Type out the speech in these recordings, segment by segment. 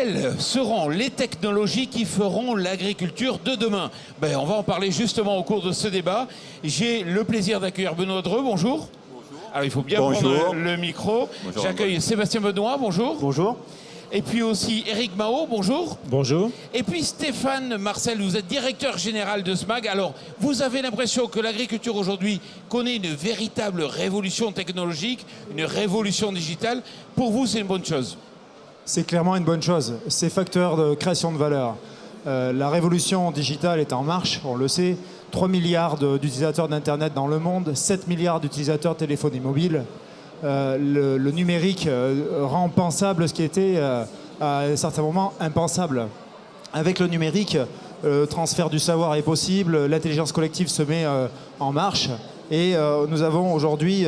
quelles seront les technologies qui feront l'agriculture de demain? On va en parler justement au cours de ce débat. J'ai le plaisir d'accueillir Benoît Dreux, bonjour. Alors il faut bien prendre le micro. J'accueille Sébastien Benoît, bonjour. Bonjour. Et puis aussi Éric Mahot, bonjour. Bonjour. Et puis Stéphane Marcel, vous êtes directeur général de SMAG. Alors, vous avez l'impression que l'agriculture aujourd'hui connaît une véritable révolution technologique, une révolution digitale. Pour vous, c'est une bonne chose? C'est clairement une bonne chose. C'est facteur de création de valeur. La révolution digitale est en marche, on le sait. 3 milliards d'utilisateurs d'Internet dans le monde, 7 milliards d'utilisateurs de téléphonie mobile. Le numérique rend pensable ce qui était à un certain moment impensable. Avec le numérique, le transfert du savoir est possible, l'intelligence collective se met en marche et nous avons aujourd'hui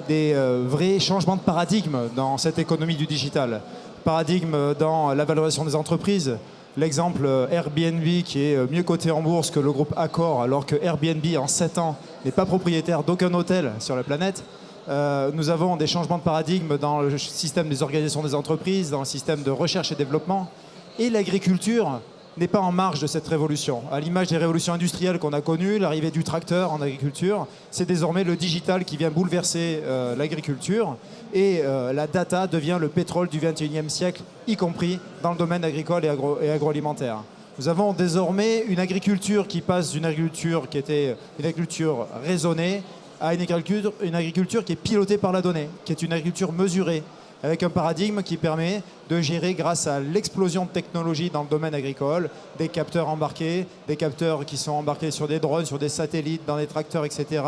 des vrais changements de paradigme dans cette économie du digital. Paradigme dans la valorisation des entreprises. L'exemple Airbnb qui est mieux coté en bourse que le groupe Accor, alors que Airbnb en 7 ans n'est pas propriétaire d'aucun hôtel sur la planète. Nous avons des changements de paradigme dans le système des organisations des entreprises, dans le système de recherche et développement. Et l'agriculture n'est pas en marge de cette révolution. À l'image des révolutions industrielles qu'on a connues, l'arrivée du tracteur en agriculture, c'est désormais le digital qui vient bouleverser l'agriculture. Et la data devient le pétrole du XXIe siècle, y compris dans le domaine agricole et agroalimentaire. Nous avons désormais une agriculture qui passe d'une agriculture qui était une agriculture raisonnée à une agriculture qui est pilotée par la donnée, qui est une agriculture mesurée, avec un paradigme qui permet de gérer, grâce à l'explosion de technologies dans le domaine agricole, des capteurs embarqués, des capteurs qui sont embarqués sur des drones, sur des satellites, dans des tracteurs, etc.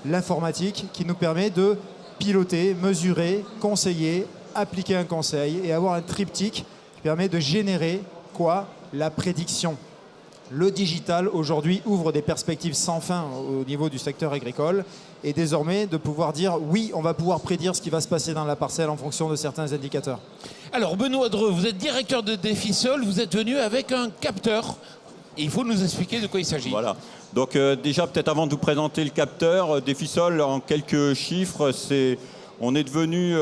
L'informatique qui nous permet de piloter, mesurer, conseiller, appliquer un conseil et avoir un triptyque qui permet de générer quoi? La prédiction. Le digital, aujourd'hui, ouvre des perspectives sans fin au niveau du secteur agricole et désormais de pouvoir dire oui, on va pouvoir prédire ce qui va se passer dans la parcelle en fonction de certains indicateurs. Alors, Benoît Dreux, vous êtes directeur de Defisol, vous êtes venu avec un capteur. Et il faut nous expliquer de quoi il s'agit. Voilà. Donc déjà, peut-être avant de vous présenter le capteur, Defisol, en quelques chiffres, on est devenu,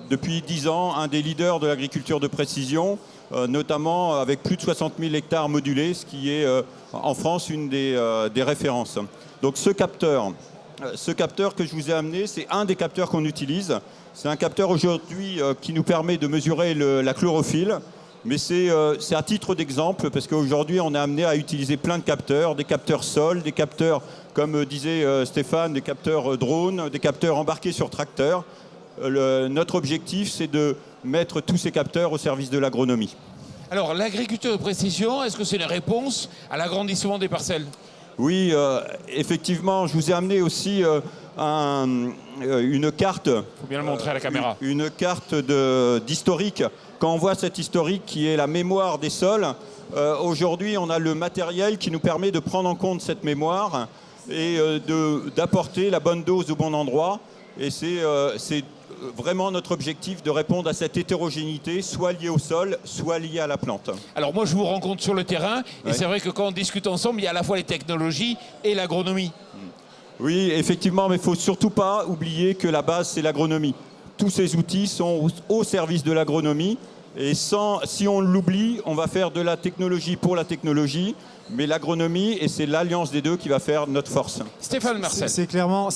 depuis 10 ans, un des leaders de l'agriculture de précision, notamment avec plus de 60 000 hectares modulés, ce qui est en France une des références. Donc ce capteur que je vous ai amené, c'est un des capteurs qu'on utilise. C'est un capteur aujourd'hui qui nous permet de mesurer la chlorophylle, mais c'est à titre d'exemple, parce qu'aujourd'hui on est amené à utiliser plein de capteurs, des capteurs sol, des capteurs, comme disait Stéphane, des capteurs drones, des capteurs embarqués sur tracteurs. Notre objectif, c'est de mettre tous ces capteurs au service de l'agronomie. Alors, l'agriculture de précision, est-ce que c'est une réponse à l'agrandissement des parcelles? Oui, effectivement, je vous ai amené aussi une carte. Il faut bien le montrer à la caméra. Une carte d'historique. Quand on voit cette historique qui est la mémoire des sols, aujourd'hui, on a le matériel qui nous permet de prendre en compte cette mémoire et d'apporter la bonne dose au bon endroit. Et c'est vraiment notre objectif de répondre à cette hétérogénéité, soit liée au sol, soit liée à la plante. Alors moi, je vous rencontre sur le terrain, et c'est vrai que quand on discute ensemble, il y a à la fois les technologies et l'agronomie. Oui, effectivement, mais il ne faut surtout pas oublier que la base, c'est l'agronomie. Tous ces outils sont au service de l'agronomie, et si on l'oublie, on va faire de la technologie pour la technologie, mais l'agronomie, et c'est l'alliance des deux qui va faire notre force. Stéphane Marcel. C'est clairement,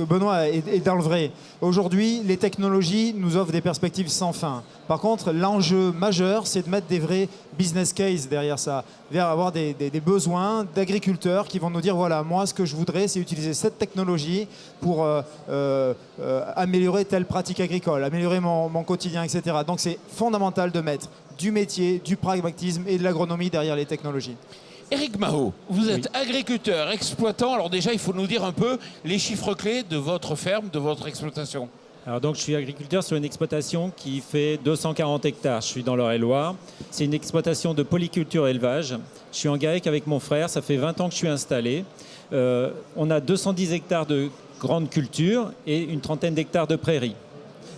Benoît est dans le vrai. Aujourd'hui, les technologies nous offrent des perspectives sans fin. Par contre, l'enjeu majeur, c'est de mettre des vrais business cases derrière ça, vers avoir des besoins d'agriculteurs qui vont nous dire, voilà, moi, ce que je voudrais, c'est utiliser cette technologie pour améliorer telle pratique agricole, améliorer mon quotidien, etc. Donc, c'est fondamental de mettre du métier, du pragmatisme et de l'agronomie derrière les technologies. Éric Mahot, vous êtes agriculteur, exploitant. Alors déjà, il faut nous dire un peu les chiffres clés de votre ferme, de votre exploitation. Alors donc, je suis agriculteur sur une exploitation qui fait 240 hectares. Je suis dans l'Eure-et-Loire. C'est une exploitation de polyculture élevage. Je suis en GAEC avec mon frère. Ça fait 20 ans que je suis installé. On a 210 hectares de grandes cultures et une trentaine d'hectares de prairies.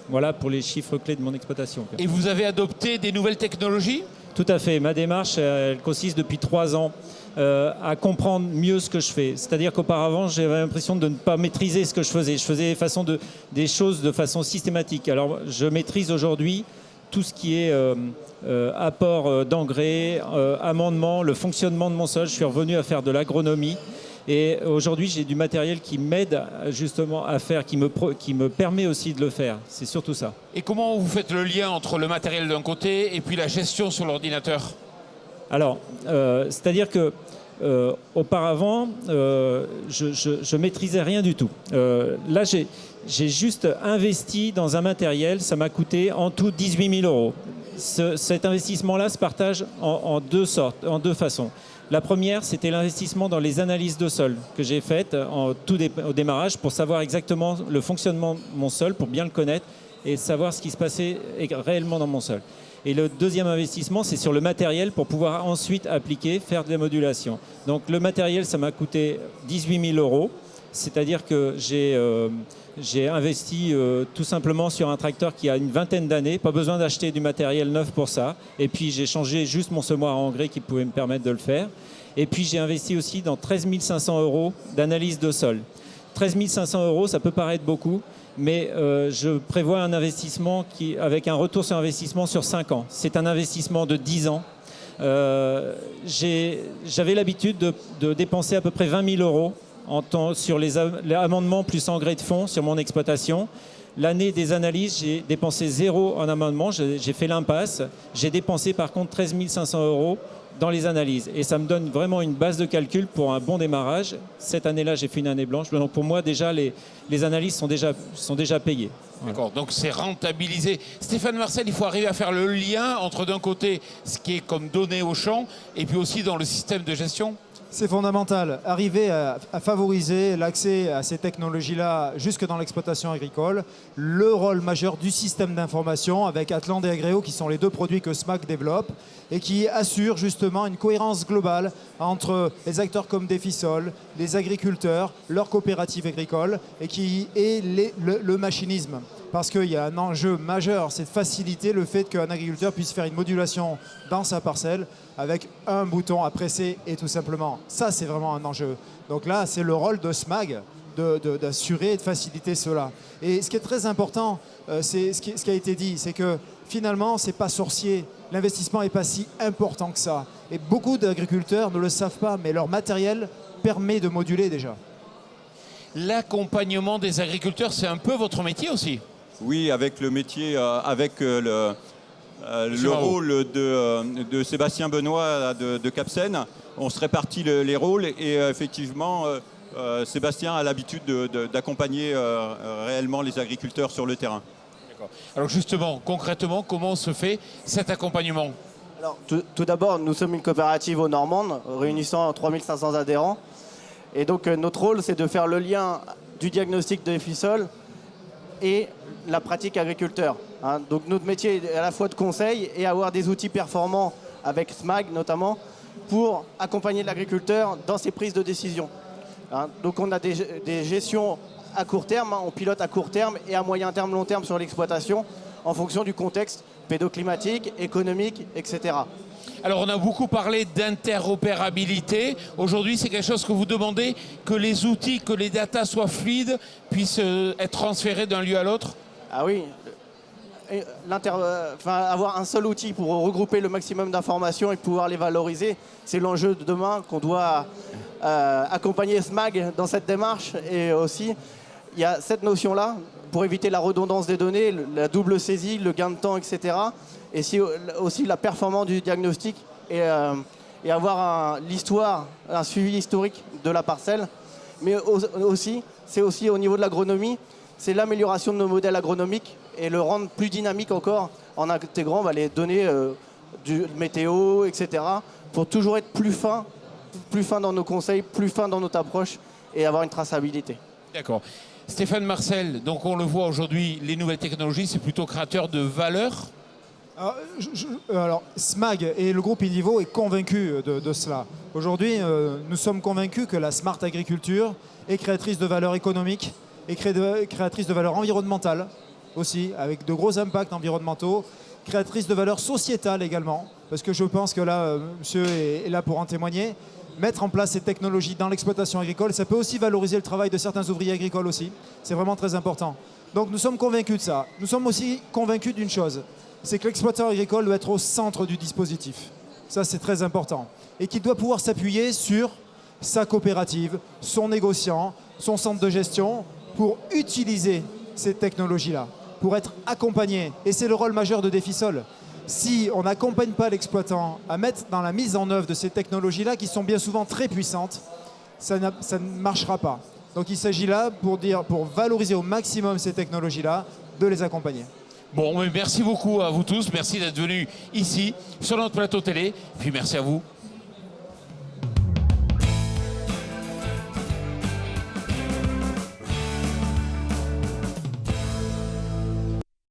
Voilà pour les chiffres clés de mon exploitation. Et vous avez adopté des nouvelles technologies ? Tout à fait. Ma démarche, elle consiste depuis 3 ans à comprendre mieux ce que je fais. C'est-à-dire qu'auparavant, j'avais l'impression de ne pas maîtriser ce que je faisais. Je faisais des choses de façon systématique. Alors, je maîtrise aujourd'hui tout ce qui est apport d'engrais, amendement, le fonctionnement de mon sol. Je suis revenu à faire de l'agronomie. Et aujourd'hui, j'ai du matériel qui m'aide justement à faire, qui me permet aussi de le faire. C'est surtout ça. Et comment vous faites le lien entre le matériel d'un côté et puis la gestion sur l'ordinateur? Alors, c'est-à-dire que auparavant, je maîtrisais rien du tout. Là, j'ai juste investi dans un matériel, ça m'a coûté en tout 18 000 euros. Cet investissement-là se partage en deux sortes, en deux façons. La première, c'était l'investissement dans les analyses de sol que j'ai faites au démarrage pour savoir exactement le fonctionnement de mon sol, pour bien le connaître et savoir ce qui se passait réellement dans mon sol. Et le deuxième investissement, c'est sur le matériel pour pouvoir ensuite appliquer, faire de la modulation. Donc le matériel, ça m'a coûté 18 000 euros. C'est-à-dire que j'ai investi tout simplement sur un tracteur qui a une vingtaine d'années, pas besoin d'acheter du matériel neuf pour ça. Et puis j'ai changé juste mon semoir à engrais qui pouvait me permettre de le faire. Et puis j'ai investi aussi dans 13 500 euros d'analyse de sol. 13 500 euros, ça peut paraître beaucoup, mais je prévois un investissement avec un retour sur investissement sur 5 ans. C'est un investissement de 10 ans. J'avais l'habitude de dépenser à peu près 20 000 euros sur les amendements plus engrais de fond sur mon exploitation. L'année des analyses, j'ai dépensé 0 en amendement, j'ai fait l'impasse. J'ai dépensé par contre 13 500 euros dans les analyses. Et ça me donne vraiment une base de calcul pour un bon démarrage. Cette année-là, j'ai fait une année blanche. Donc pour moi, déjà, les analyses sont déjà payées. D'accord, donc c'est rentabilisé. Stéphane Marcel, il faut arriver à faire le lien entre d'un côté ce qui est comme donné au champ et puis aussi dans le système de gestion. C'est fondamental. Arriver à favoriser l'accès à ces technologies-là jusque dans l'exploitation agricole. Le rôle majeur du système d'information avec Atland et Agréo qui sont les deux produits que SMAC développe et qui assurent justement une cohérence globale entre les acteurs comme Defisol, les agriculteurs, leurs coopératives agricoles et le machinisme. Parce qu'il y a un enjeu majeur, c'est de faciliter le fait qu'un agriculteur puisse faire une modulation dans sa parcelle avec un bouton à presser et tout simplement. Ça, c'est vraiment un enjeu. Donc là, c'est le rôle de SMAG d'assurer et de faciliter cela. Et ce qui est très important, c'est ce qui a été dit, c'est que finalement, c'est pas sorcier. L'investissement n'est pas si important que ça. Et beaucoup d'agriculteurs ne le savent pas, mais leur matériel permet de moduler déjà. L'accompagnement des agriculteurs, c'est un peu votre métier aussi? Oui, avec le métier, avec le rôle de Sébastien Benoît de Capsen, on se répartit les rôles et effectivement, Sébastien a l'habitude d'accompagner réellement les agriculteurs sur le terrain. Alors justement, concrètement, comment se fait cet accompagnement? Alors, tout d'abord, nous sommes une coopérative aux Normandes, réunissant 3500 adhérents. Et donc, notre rôle, c'est de faire le lien du diagnostic de Defisol et la pratique agriculteur. Donc, notre métier est à la fois de conseil et avoir des outils performants avec SMAG notamment pour accompagner l'agriculteur dans ses prises de décision. Donc, on a des gestions à court terme, on pilote à court terme et à moyen terme, long terme sur l'exploitation en fonction du contexte pédoclimatique, économique, etc. Alors on a beaucoup parlé d'interopérabilité. Aujourd'hui, c'est quelque chose que vous demandez, que les outils, que les datas soient fluides, puissent être transférés d'un lieu à l'autre? Ah oui, avoir un seul outil pour regrouper le maximum d'informations et pouvoir les valoriser, c'est l'enjeu de demain qu'on doit accompagner SMAG dans cette démarche. Et aussi, il y a cette notion-là pour éviter la redondance des données, la double saisie, le gain de temps, etc. Et aussi la performance du diagnostic et avoir l'histoire, un suivi historique de la parcelle. Mais aussi, c'est aussi au niveau de l'agronomie, c'est l'amélioration de nos modèles agronomiques et le rendre plus dynamique encore en intégrant les données du météo, etc. pour toujours être plus fin dans nos conseils, plus fin dans notre approche et avoir une traçabilité. D'accord. Stéphane Marcel, donc on le voit aujourd'hui, les nouvelles technologies, c'est plutôt créateur de valeur? Alors, SMAG et le groupe Inivo est convaincu de cela. Aujourd'hui, nous sommes convaincus que la smart agriculture est créatrice de valeur économique et créatrice de valeur environnementale aussi, avec de gros impacts environnementaux, créatrice de valeur sociétale également, parce que je pense que là, monsieur est là pour en témoigner. Mettre en place ces technologies dans l'exploitation agricole, ça peut aussi valoriser le travail de certains ouvriers agricoles aussi. C'est vraiment très important. Donc nous sommes convaincus de ça. Nous sommes aussi convaincus d'une chose, c'est que l'exploitant agricole doit être au centre du dispositif. Ça, c'est très important. Et qu'il doit pouvoir s'appuyer sur sa coopérative, son négociant, son centre de gestion pour utiliser ces technologies-là, pour être accompagné. Et c'est le rôle majeur de Defisol. Si on n'accompagne pas l'exploitant à mettre dans la mise en œuvre de ces technologies-là, qui sont bien souvent très puissantes, ça ne marchera pas. Donc il s'agit là, pour valoriser au maximum ces technologies-là, de les accompagner. Bon, mais merci beaucoup à vous tous. Merci d'être venus ici, sur notre plateau télé. Puis merci à vous